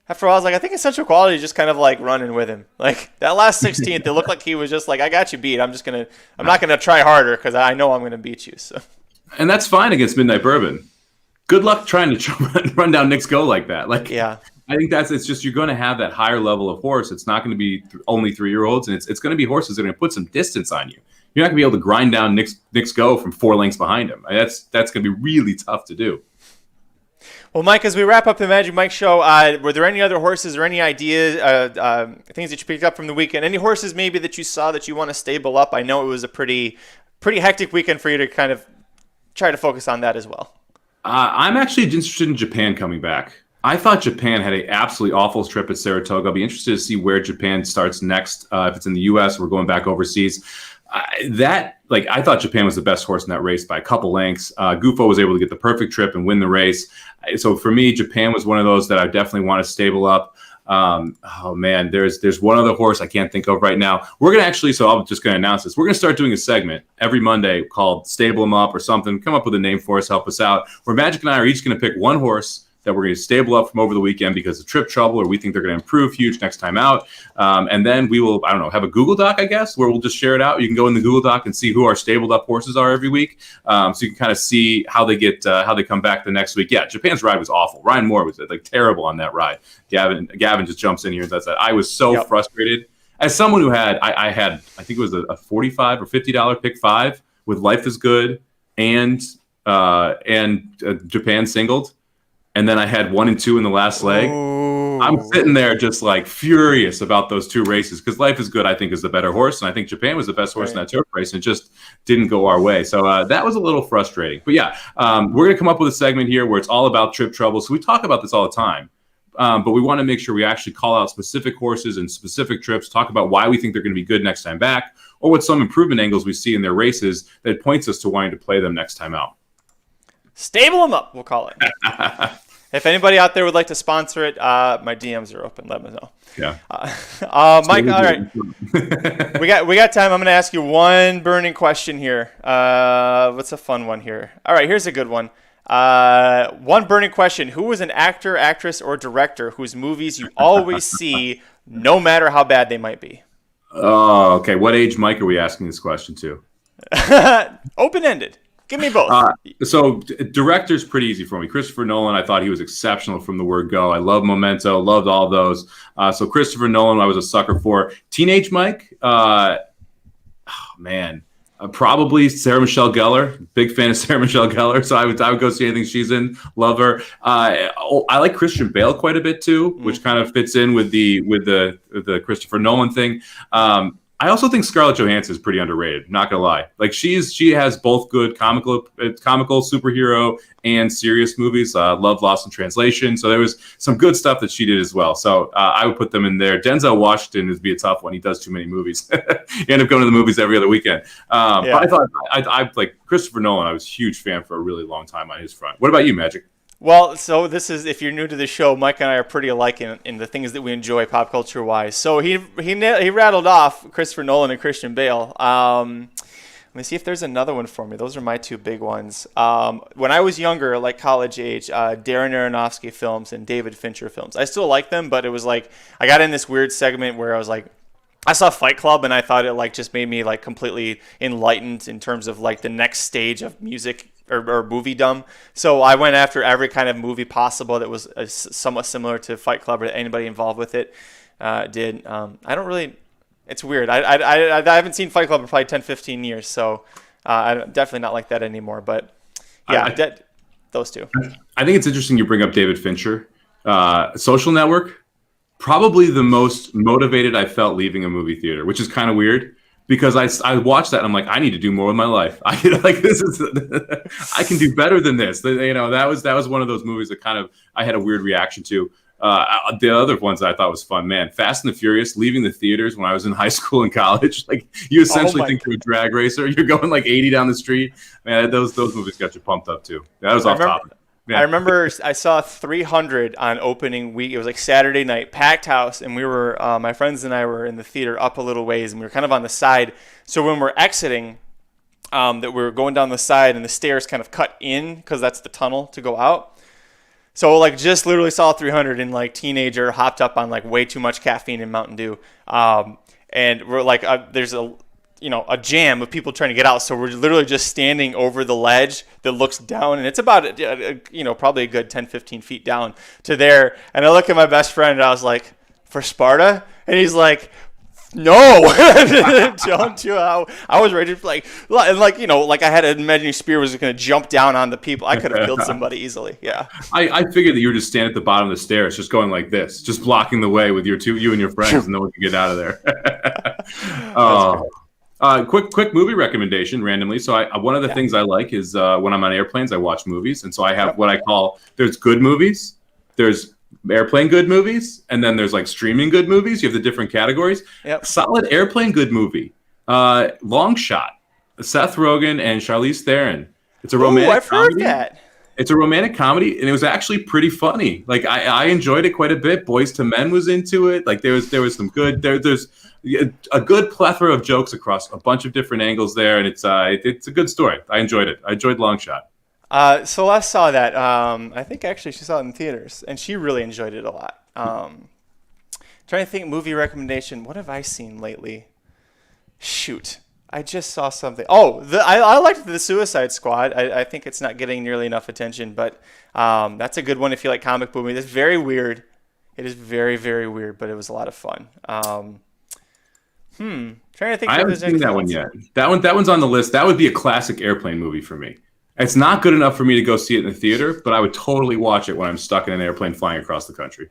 after a while, I was like, I think Essential Quality is just kind of running with him. That last 16th, it looked like he was just like, I got you beat. I'm not going to try harder because I know I'm going to beat you. So, and that's fine against Midnight Bourbon. Good luck trying to run down Nick's Go like that. Yeah. I think it's just, you're going to have that higher level of horse. It's not going to be only 3-year-olds, and it's going to be horses that are going to put some distance on you. You're not going to be able to grind down Nick's Go from 4 lengths behind him. That's going to be really tough to do. Well, Mike, as we wrap up the Magic Mike show, were there any other horses or any ideas, things that you picked up from the weekend? Any horses maybe that you saw that you want to stable up? I know it was a pretty hectic weekend for you to kind of try to focus on that as well. I'm actually interested in Japan coming back. I thought Japan had an absolutely awful trip at Saratoga. I'll be interested to see where Japan starts next. If it's in the U.S., we're going back overseas. I thought Japan was the best horse in that race by a couple lengths. Gufo was able to get the perfect trip and win the race. So for me, Japan was one of those that I definitely want to stable up. Oh man, there's one other horse I can't think of right now. We're going to actually, so I'm just going to announce this. We're going to start doing a segment every Monday called Stable 'em Up or something. Come up with a name for us, help us out. Where Magic and I are each going to pick one horse that we're going to stable up from over the weekend because of trip trouble, or we think they're going to improve huge next time out. And then we will, have a Google Doc, I guess, where we'll just share it out. You can go in the Google Doc and see who our stabled up horses are every week. So you can kind of see how they get, how they come back the next week. Yeah, Japan's ride was awful. Ryan Moore was terrible on that ride. Gavin just jumps in here and does that. I was so frustrated. As someone who had, I think it was a $45 or $50 pick 5 with Life is Good and Japan singled. And then I had 1 and 2 in the last leg. Ooh. I'm sitting there just furious about those 2 races because Life is Good, I think, is the better horse. And I think Japan was the best horse in that turf race, and it just didn't go our way. So that was a little frustrating. But yeah, we're going to come up with a segment here where it's all about trip trouble. So we talk about this all the time. But we want to make sure we actually call out specific horses and specific trips, talk about why we think they're going to be good next time back, or what some improvement angles we see in their races that points us to wanting to play them next time out. Stable 'em up, we'll call it. If anybody out there would like to sponsor it, my DMs are open. Let me know. Yeah. Mike, all right. we got time. I'm going to ask you one burning question here. What's a fun one here? All right, here's a good one. One burning question. Who was an actor, actress, or director whose movies you always see no matter how bad they might be? Oh, okay. What age Mike are we asking this question to? Open-ended. Give me both. So director's pretty easy for me. Christopher Nolan, I thought he was exceptional from the word go. I love Memento, loved all those. So Christopher Nolan, I was a sucker for. Teenage Mike, probably Sarah Michelle Gellar. Big fan of Sarah Michelle Gellar, so I would go see anything she's in. Love her. I like Christian Bale quite a bit too, which kind of fits in with the Christopher Nolan thing. I also think Scarlett Johansson is pretty underrated. Not gonna lie, she has both good comical superhero and serious movies. Love Lost in Translation. So there was some good stuff that she did as well. So I would put them in there. Denzel Washington would be a tough one. He does too many movies. You end up going to the movies every other weekend. But I thought I like Christopher Nolan. I was a huge fan for a really long time on his front. What about you, Magic? Well, so this is, if you're new to the show, Mike and I are pretty alike in the things that we enjoy pop culture wise. So he rattled off Christopher Nolan and Christian Bale. Let me see if there's another one for me. Those are my two big ones. When I was younger, like college age, Darren Aronofsky films and David Fincher films. I still like them, but it was like I got in this weird segment where I was like, I saw Fight Club and I thought it like just made me like completely enlightened in terms of like the next stage of music or movie dumb. So I went after every kind of movie possible that was somewhat similar to Fight Club or anybody involved with it did. I don't really. It's weird. I haven't seen Fight Club in probably 10, 15 years, so I'm definitely not like that anymore. But yeah, those two. I think it's interesting you bring up David Fincher. Social Network. Probably the most motivated I felt leaving a movie theater, which is kind of weird because I watched that and I'm like, I need to do more with my life. I can do better than this. That was one of those movies that kind of I had a weird reaction to. The other ones I thought was fun, man. Fast and the Furious, leaving the theaters when I was in high school and college. Like you essentially think you're a drag racer. You're going like 80 down the street. Man, those movies got you pumped up too. That was off topic. Yeah. I remember I saw 300 on opening week. It was like Saturday night, packed house, and we were my friends and I were in the theater up a little ways, and we were kind of on the side. So when we're exiting, that we were going down the side, and the stairs kind of cut in because that's the tunnel to go out. So like just literally saw 300 and like teenager hopped up on like way too much caffeine and Mountain Dew, and we're like there's a jam of people trying to get out. So we're literally just standing over the ledge that looks down, and it's about, probably a good 10, 15 feet down to there. And I look at my best friend and I was like, for Sparta? And he's like, no. I was ready to like I had a Medina Spirit was going to jump down on the people. I could have killed somebody easily. Yeah. I figured that you were just standing at the bottom of the stairs, just going like this, just blocking the way with you and your friends, and no one could get out of there. Quick movie recommendation randomly. So one of the things I like is when I'm on airplanes, I watch movies. And so I have what I call, there's good movies, there's airplane good movies, and then there's like streaming good movies. You have the different categories. Yep. Solid airplane good movie. Long Shot. Seth Rogen and Charlize Theron. It's a romantic comedy. I've heard that. It's a romantic comedy, and it was actually pretty funny. Like I enjoyed it quite a bit. Boys to Men was into it. Like there was some good. There's a good plethora of jokes across a bunch of different angles there, and it's a good story. I enjoyed it. I enjoyed Long Shot. Celeste saw that. I think actually she saw it in theaters, and she really enjoyed it a lot. Trying to think movie recommendation. What have I seen lately? Shoot. I just saw something. Oh, I liked The Suicide Squad. I think it's not getting nearly enough attention, but that's a good one if you like comic book movies. It's very weird. It is very, very weird, but it was a lot of fun. Trying to think. I haven't seen that one yet. That one's on the list. That would be a classic airplane movie for me. It's not good enough for me to go see it in the theater, but I would totally watch it when I'm stuck in an airplane flying across the country.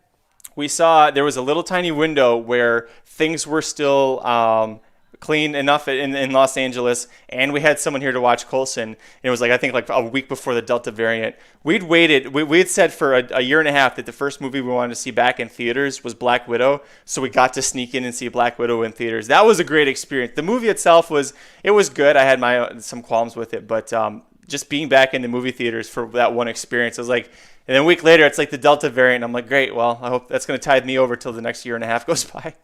We saw there was a little tiny window where things were still clean enough in Los Angeles, and we had someone here to watch Coulson. It was like I think like a week before the Delta variant. We'd waited. We had said for a year and a half that the first movie we wanted to see back in theaters was Black Widow, so we got to sneak in and see Black Widow in theaters. That was a great experience. The movie itself was good. I had some qualms with it, but just being back in the movie theaters for that one experience, I was like. And then a week later, it's like the Delta variant. I'm like, great. Well, I hope that's going to tide me over till the next year and a half goes by.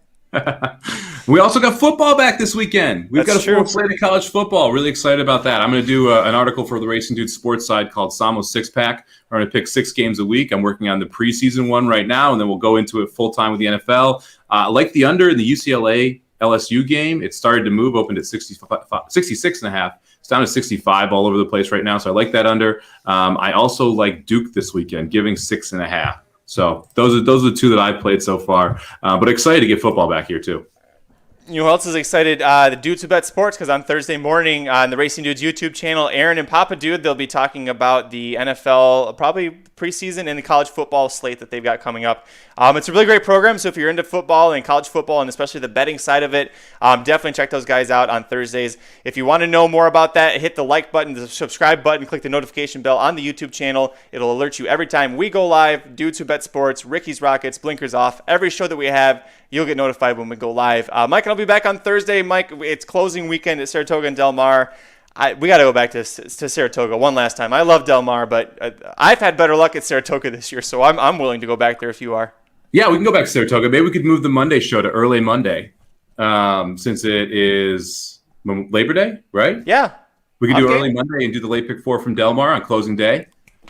We also got football back this weekend. We've got a full slate of college football. Really excited about that. I'm going to do an article for the Racing Dude Sports side called Samo's Six Pack. We're going to pick 6 games a week. I'm working on the preseason one right now, and then we'll go into it full time with the NFL. Like the under in the UCLA LSU game, it started to move, opened at 66.5. It's down to 65 all over the place right now, so I like that under. I also like Duke this weekend, giving 6.5. So those are the 2 that I've played so far. But excited to get football back here too. You know who else is excited? The Dudes Who Bet Sports, because on Thursday morning on the Racing Dudes YouTube channel, Aaron and Papa Dude, they'll be talking about the NFL, probably preseason, and the college football slate that they've got coming up. It's a really great program, so if you're into football and college football, and especially the betting side of it, definitely check those guys out on Thursdays. If you want to know more about that, hit the like button, the subscribe button, click the notification bell on the YouTube channel. It'll alert you every time we go live. Dudes Who Bet Sports, Ricky's Rockets, Blinkers Off. Every show that we have, you'll get notified when we go live. Mike and I'll be back on Thursday. Mike, it's closing weekend at Saratoga and Del Mar. We got to go back to Saratoga one last time. I love Del Mar, but I've had better luck at Saratoga this year, so I'm willing to go back there if you are. Yeah, we can go back to Saratoga. Maybe we could move the Monday show to early Monday, since it is Labor Day, right? Yeah. We could do early Monday and do the late pick 4 from Del Mar on closing day.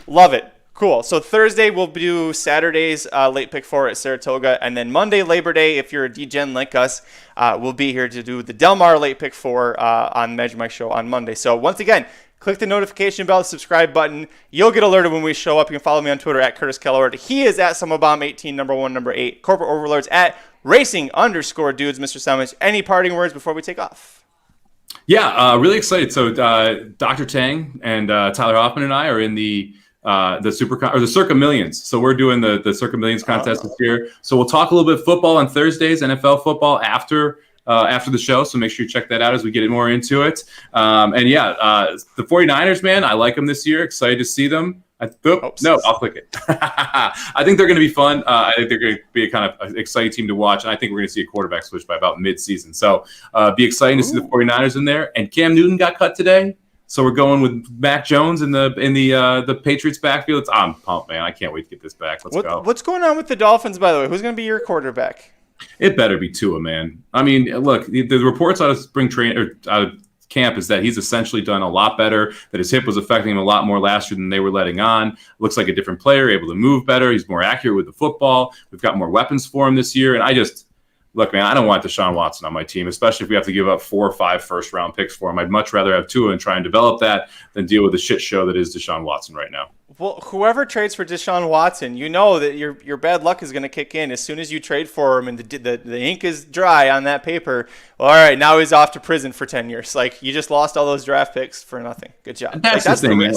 Love it. Cool. So Thursday we'll do Saturday's late pick 4 at Saratoga, and then Monday, Labor Day, if you're a D-Gen like us, we'll be here to do the Del Mar late pick 4 on Magic Mike Show on Monday. So once again, click the notification bell, subscribe button. You'll get alerted when we show up. You can follow me on Twitter at Curtis Kellard. He is at SummerBomb18, number 1, number 8. Corporate Overlords at Racing_Dudes. Mr. Summers, any parting words before we take off? Yeah, really excited. So Dr. Tang and Tyler Hoffman and I are in the Circa Millions. So we're doing the Circa Millions contest this year. So we'll talk a little bit football on Thursdays, NFL football after the show. So make sure you check that out as we get more into it. The 49ers, man, I like them this year. Excited to see them. I'll click it. I think they're going to be fun. I think they're going to be a kind of exciting team to watch. And I think we're going to see a quarterback switch by about mid-season. So be exciting to see the 49ers in there. And Cam Newton got cut today. So we're going with Mac Jones in the Patriots backfield. I'm pumped, man. I can't wait to get this back. Let's go. What's going on with the Dolphins, by the way? Who's going to be your quarterback? It better be Tua, man. I mean, look, the reports out of spring training or out of camp is that he's essentially done a lot better, that his hip was affecting him a lot more last year than they were letting on. Looks like a different player, able to move better. He's more accurate with the football. We've got more weapons for him this year. And look, man, I don't want Deshaun Watson on my team, especially if we have to give up 4 or 5 first-round picks for him. I'd much rather have Tua and try and develop that than deal with the shit show that is Deshaun Watson right now. Well, whoever trades for Deshaun Watson, you know that your bad luck is going to kick in as soon as you trade for him and the ink is dry on that paper. Well, all right, now he's off to prison for 10 years. Like, you just lost all those draft picks for nothing. Good job. That's the thing, man.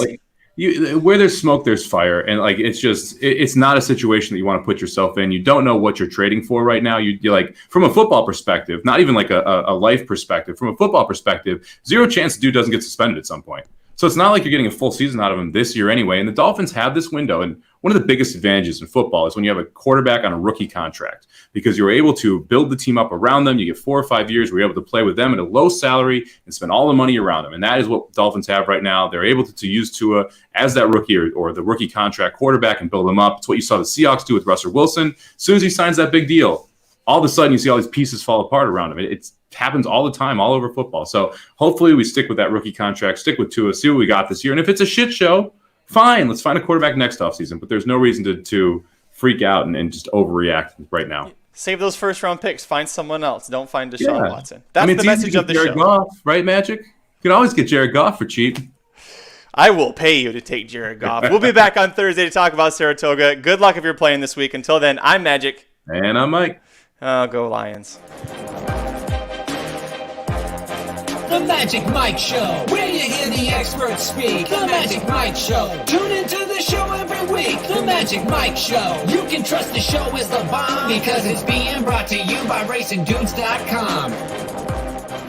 Where there's smoke, there's fire. And like, it's not a situation that you want to put yourself in. You don't know what you're trading for right now. You're like, from a football perspective, not even like a life perspective, from a football perspective, zero chance the dude doesn't get suspended at some point. So it's not like you're getting a full season out of him this year anyway. And the Dolphins have this window. And one of the biggest advantages in football is when you have a quarterback on a rookie contract, because you're able to build the team up around them. You get 4 or 5 years where you're able to play with them at a low salary and spend all the money around them. And that is what Dolphins have right now. They're able to use Tua as that rookie or the rookie contract quarterback and build them up. It's what you saw the Seahawks do with Russell Wilson. As soon as he signs that big deal, all of a sudden you see all these pieces fall apart around him. It happens all the time, all over football. So hopefully we stick with that rookie contract, stick with Tua, see what we got this year. And if it's a shit show, fine, let's find a quarterback next offseason. But there's no reason to freak out and just overreact right now. Save those first-round picks. Find someone else. Don't find Deshaun Watson. That's the message of the Jared show. Goff, right, Magic? You can always get Jared Goff for cheap. I will pay you to take Jared Goff. We'll be back on Thursday to talk about Saratoga. Good luck if you're playing this week. Until then, I'm Magic. And I'm Mike. Oh, go Lions. The Magic Mike Show, where you hear the experts speak. The Magic Mike Show. Tune into the show every week. The Magic Mike Show. You can trust the show is the bomb because it's being brought to you by RacingDudes.com.